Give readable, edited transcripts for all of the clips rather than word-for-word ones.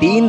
3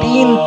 3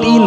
3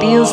3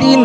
3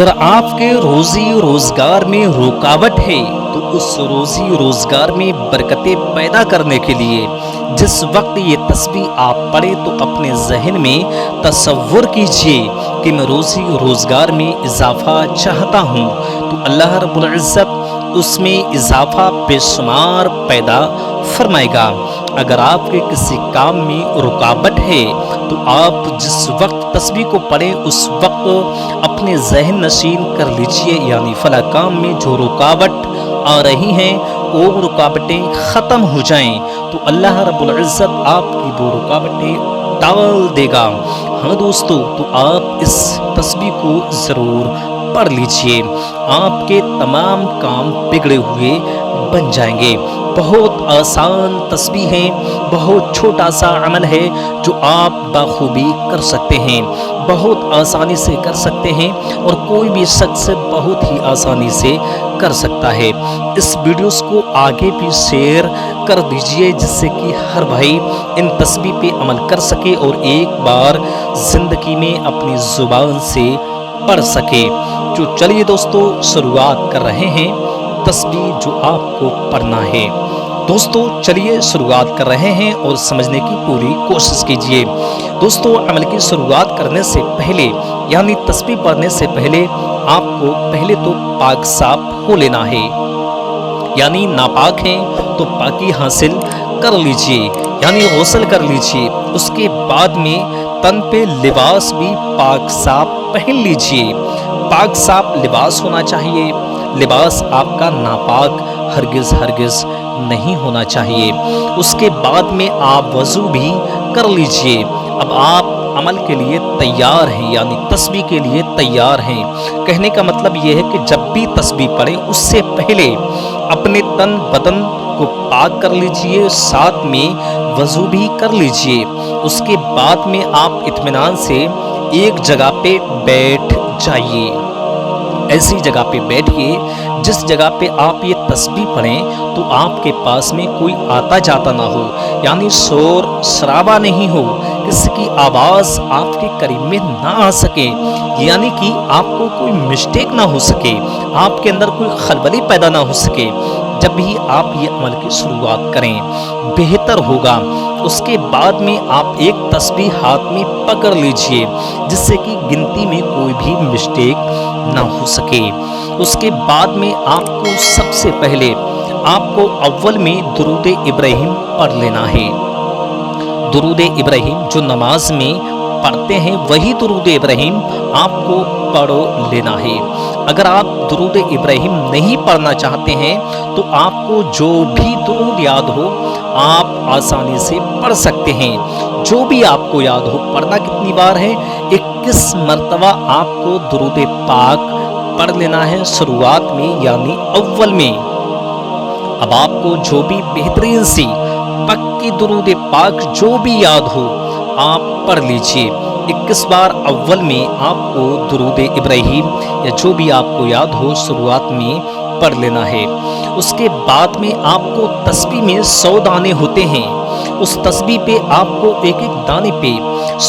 اگر آپ کے روزی روزگار میں رکاوٹ ہے تو اس روزی روزگار میں برکتیں پیدا کرنے کے لیے جس وقت یہ تسبیح آپ پڑھیں تو اپنے ذہن میں تصور کیجئے کہ میں روزی روزگار میں اضافہ چاہتا ہوں، تو اللہ رب العزت اس میں اضافہ بے شمار پیدا فرمائے گا۔ اگر آپ کے کسی کام میں رکاوٹ ہے تو آپ جس وقت تسبیح کو پڑھیں اس وقت اپنے ذہن نشین کر لیجئے، یعنی فلاں کام میں جو رکاوٹ آ رہی ہیں وہ رکاوٹیں ختم ہو جائیں تو اللہ رب العزت آپ کی وہ رکاوٹیں ٹال دے گا۔ ہاں دوستو، تو آپ اس تسبیح کو ضرور پڑھ لیجئے، آپ کے تمام کام بگڑے ہوئے بن جائیں گے۔ بہت آسان تسبیح ہے، بہت چھوٹا سا عمل ہے جو آپ بخوبی کر سکتے ہیں، بہت آسانی سے کر سکتے ہیں اور کوئی بھی شخص بہت ہی آسانی سے کر سکتا ہے۔ اس ویڈیوز کو آگے بھی شیئر کر دیجئے جس سے کہ ہر بھائی ان تسبیح پہ عمل کر سکے اور ایک بار زندگی میں اپنی زبان سے پڑھ سکے۔ جو چلیے دوستو شروعات کر رہے ہیں تسبیح جو آپ کو پڑھنا ہے۔ دوستو چلیے شروعات کر رہے ہیں اور سمجھنے کی پوری کوشش کیجئے۔ دوستو عمل کی شروعات کرنے سے پہلے یعنی تسبیح پڑھنے سے پہلے آپ کو پہلے تو پاک صاف ہو لینا ہے، یعنی ناپاک ہیں تو پاکی حاصل کر لیجئے، یعنی غسل کر لیجئے۔ اس کے بعد میں تن پہ لباس بھی پاک صاف پہن لیجئے، پاک صاف لباس ہونا چاہیے، لباس آپ کا ناپاک ہرگز نہیں ہونا چاہیے۔ اس کے بعد میں آپ وضو بھی کر لیجئے۔ اب آپ عمل کے لیے تیار ہیں، یعنی تسبیح کے لیے تیار ہیں۔ کہنے کا مطلب یہ ہے کہ جب بھی تسبیح پڑھیں اس سے پہلے اپنے تن بدن کو پاک کر لیجئے، ساتھ میں وضو بھی کر لیجئے۔ اس کے بعد میں آپ اطمینان سے ایک جگہ پہ بیٹھ جائیے، ایسی جگہ پہ بیٹھیے جس جگہ پہ آپ یہ تسبیح پڑھیں تو آپ کے پاس میں کوئی آتا جاتا نہ ہو، یعنی شور شرابہ نہیں ہو، کسی کی آواز آپ کے قریب میں نہ آ سکے، یعنی کہ آپ کو کوئی مسٹیک نہ ہو سکے، آپ کے اندر کوئی خلبلی پیدا نہ ہو سکے۔ جب بھی آپ یہ عمل کی شروعات کریں بہتر ہوگا۔ اس کے بعد میں آپ ایک تسبیح ہاتھ میں پکڑ لیجئے جس سے کہ گنتی میں کوئی بھی مسٹیک نہ ہو سکے۔ اس کے بعد میں آپ کو سب سے پہلے آپ کو اول میں درود ابراہیم پڑھ لینا ہے۔ درود ابراہیم جو نماز میں پڑھتے ہیں وہی درود ابراہیم آپ کو پڑھ لینا ہے۔ اگر آپ درود ابراہیم نہیں پڑھنا چاہتے ہیں تو آپ کو جو بھی درود یاد ہو آپ آسانی سے پڑھ سکتے ہیں، جو بھی آپ کو یاد ہو۔ پڑھنا کتنی بار ہے؟ 21 مرتبہ آپ کو درود پاک پڑھ لینا ہے شروعات میں، یعنی اول میں۔ اب آپ کو جو بھی بہترین سی پکی درود پاک جو بھی یاد ہو آپ پڑھ لیجئے۔ 21 بار اول میں آپ کو درود ابراہیم یا جو بھی آپ کو یاد ہو شروعات میں پڑھ لینا ہے۔ اس کے بعد میں آپ کو تسبیح میں 100 دانے ہوتے ہیں، اس تسبیح پہ آپ کو ایک ایک دانے پہ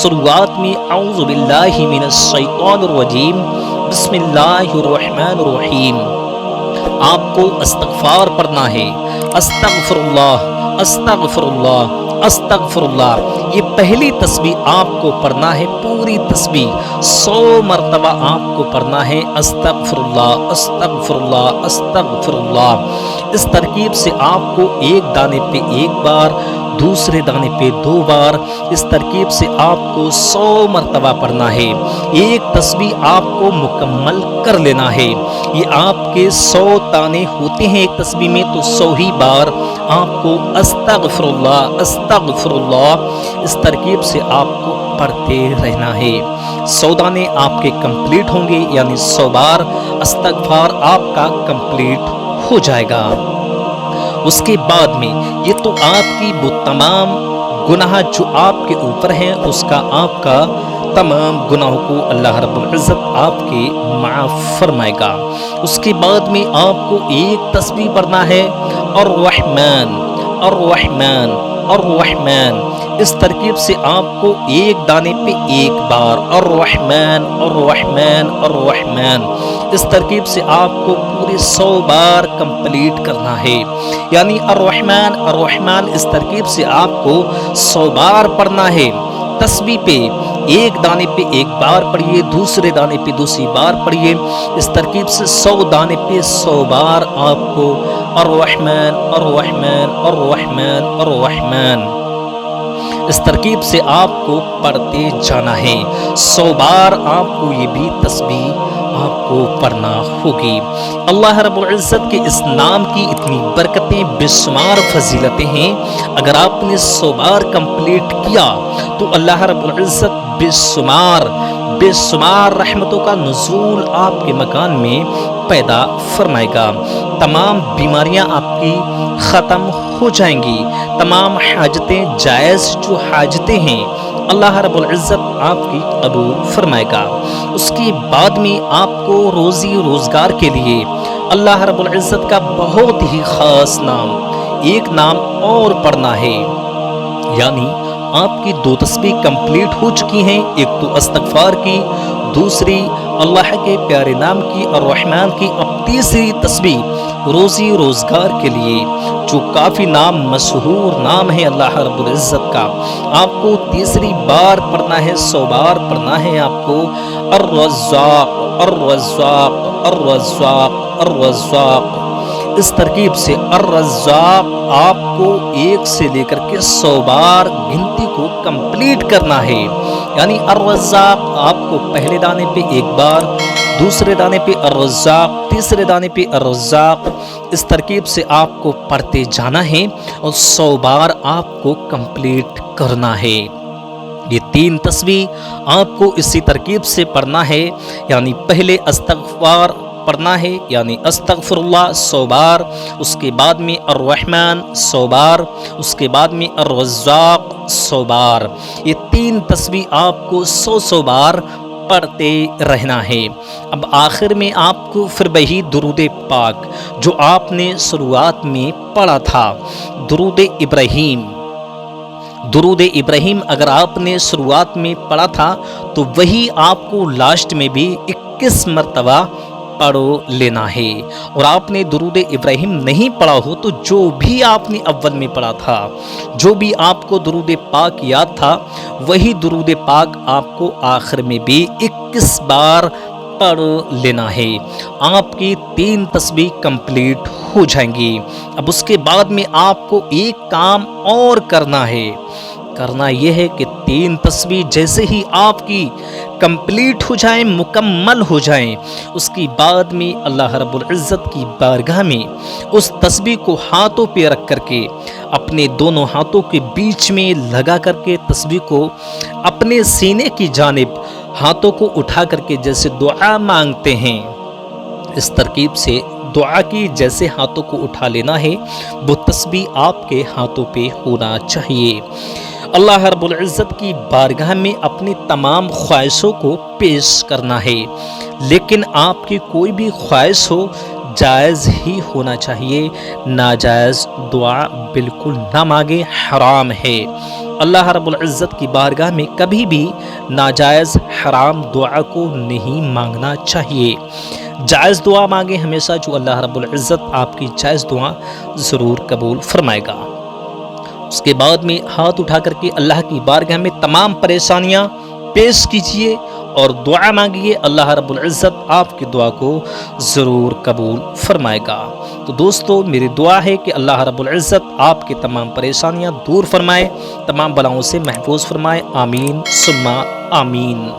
شروعات میں اعوذ باللہ من الشیطان الرجیم بسم اللہ الرحمن الرحیم آپ کو استغفار پڑھنا ہے۔ استغفر اللہ استغفر اللہ استغفر اللہ، یہ پہلی تسبیح آپ کو پڑھنا ہے، پوری تسبیح 100 مرتبہ آپ کو پڑھنا ہے۔ استغفر اللہ استغفر اللہ استغفر اللہ۔ اس ترکیب سے آپ کو ایک دانے پہ ایک بار، دوسرے دانے پہ 2 بار، اس ترکیب سے آپ کو 100 مرتبہ پڑھنا ہے۔ ایک تسبیح آپ کو مکمل کر لینا ہے۔ یہ آپ کے 100 دانے ہوتے ہیں ایک تسبیح میں، تو 100 ہی بار آپ کو استغفر اللہ استغفر اللہ اس ترکیب سے آپ کو پڑھتے رہنا ہے۔ 100 دانے آپ کے کمپلیٹ ہوں گے، یعنی 100 بار استغفار آپ کا کمپلیٹ ہو جائے گا۔ اس کے بعد میں یہ تو آپ کی وہ تمام گناہ جو آپ کے اوپر ہیں اس کا آپ کا تمام گناہوں کو اللہ رب العزت آپ کے معاف فرمائے گا۔ اس کے بعد میں آپ کو ایک تسبیح پڑھنا ہے الرحمن الرحمن الرحمن، اس ترکیب سے آپ کو ایک دانے پہ ایک بار الرحمن الرحمن الرحمن، اس ترکیب سے آپ کو پورے 100 بار کمپلیٹ کرنا ہے، یعنی الرحمن الرحمن اس ترکیب سے آپ کو 100 بار پڑھنا ہے۔ تسبیح پہ ایک دانے پہ ایک بار پڑھیے، دوسرے دانے پہ دوسری بار پڑھیے، اس ترکیب سے 100 دانے پہ 100 بار آپ کو الرحمن الرحمن الرحمن الرحمن اس ترکیب سے آپ کو پڑھتے جانا ہے۔ 100 بار آپ کو یہ بھی تسبیح آپ کو پڑھنا ہوگی۔ اللہ رب العزت کے اس نام کی اتنی برکتیں، بے شمار فضیلتیں ہیں، اگر آپ نے 100 بار کمپلیٹ کیا تو اللہ رب العزت بے شمار رحمتوں کا نزول آپ کے مکان میں پیدا فرمائے گا، تمام بیماریاں آپ کی ختم ہو جائیں گی، تمام حاجتیں، جائز جو حاجتیں ہیں اللہ رب العزت آپ کی قبول فرمائے گا۔ اس کے بعد میں آپ کو روزی روزگار کے لیے اللہ رب العزت کا بہت ہی خاص نام، ایک نام اور پڑھنا ہے، یعنی آپ کی 2 تسبیح کمپلیٹ ہو چکی ہیں، ایک تو استغفار کی، دوسری اللہ کے پیارے نام کی الرحمن کی، اب تیسری تسبیح روزی روزگار کے لیے جو کافی نام، مشہور نام ہے اللہ رب العزت کا، آپ کو تیسری بار پڑھنا ہے، 100 بار پڑھنا ہے آپ کو الرزاق الرزاق الرزاق الرزاق، اس ترکیب سے الرزاق آپ کو 1 سے لے کر کے 100 بار گنتی کو کمپلیٹ کرنا ہے، یعنی الرزاق آپ کو پہلے دانے پہ 1 بار، دوسرے دانے پہ الرزاق، تیسرے دانے پہ الرزاق، اس ترکیب سے آپ کو پڑھتے جانا ہے اور 100 بار آپ کو کمپلیٹ کرنا ہے۔ یہ 3 تسبیح آپ کو اسی ترکیب سے پڑھنا ہے، یعنی پہلے استغفار پڑھنا ہے، یعنی استغفر اللہ 100 بار، اس کے بعد میں الرحمن 100 بار، اس کے بعد میں الرزاق 100 بار، یہ 3 تسبیح آپ کو 100 بار پڑھتے رہنا ہے۔ اب آخر میں آپ کو پھر وہی درود پاک جو آپ نے شروعات میں پڑھا تھا، درود ابراہیم اگر آپ نے شروعات میں پڑھا تھا تو وہی آپ کو لاسٹ میں بھی 21 مرتبہ پڑھ لینا ہے، اور آپ نے درود ابراہیم نہیں پڑھا ہو تو جو بھی آپ نے اول میں پڑھا تھا، جو بھی آپ کو درود پاک یاد تھا، وہی درود پاک آپ کو آخر میں بھی 21 بار پڑھ لینا ہے، آپ کی 3 تسبیح کمپلیٹ ہو جائیں گی۔ اب اس کے بعد میں آپ کو ایک کام اور کرنا ہے، کرنا یہ ہے کہ 3 تسبیح جیسے ہی آپ کی کمپلیٹ ہو جائیں، مکمل ہو جائیں، اس کی بعد میں اللہ رب العزت کی بارگاہ میں اس تسبیح کو ہاتھوں پہ رکھ کر کے، اپنے دونوں ہاتھوں کے بیچ میں لگا کر کے تسبیح کو اپنے سینے کی جانب ہاتھوں کو اٹھا کر کے جیسے دعا مانگتے ہیں، اس ترکیب سے دعا کی جیسے ہاتھوں کو اٹھا لینا ہے، وہ تسبیح آپ کے ہاتھوں پہ ہونا چاہیے۔ اللہ رب العزت کی بارگاہ میں اپنی تمام خواہشوں کو پیش کرنا ہے، لیکن آپ کی کوئی بھی خواہش ہو جائز ہی ہونا چاہیے، ناجائز دعا بالکل نہ مانگے، حرام ہے۔ اللہ رب العزت کی بارگاہ میں کبھی بھی ناجائز حرام دعا کو نہیں مانگنا چاہیے، جائز دعا مانگے ہمیشہ، جو اللہ رب العزت آپ کی جائز دعا ضرور قبول فرمائے گا۔ اس کے بعد میں ہاتھ اٹھا کر کے اللہ کی بارگاہ میں تمام پریشانیاں پیش کیجئے اور دعا مانگیے، اللہ رب العزت آپ کی دعا کو ضرور قبول فرمائے گا۔ تو دوستو میری دعا ہے کہ اللہ رب العزت آپ کی تمام پریشانیاں دور فرمائے، تمام بلاؤں سے محفوظ فرمائے، آمین ثم آمین۔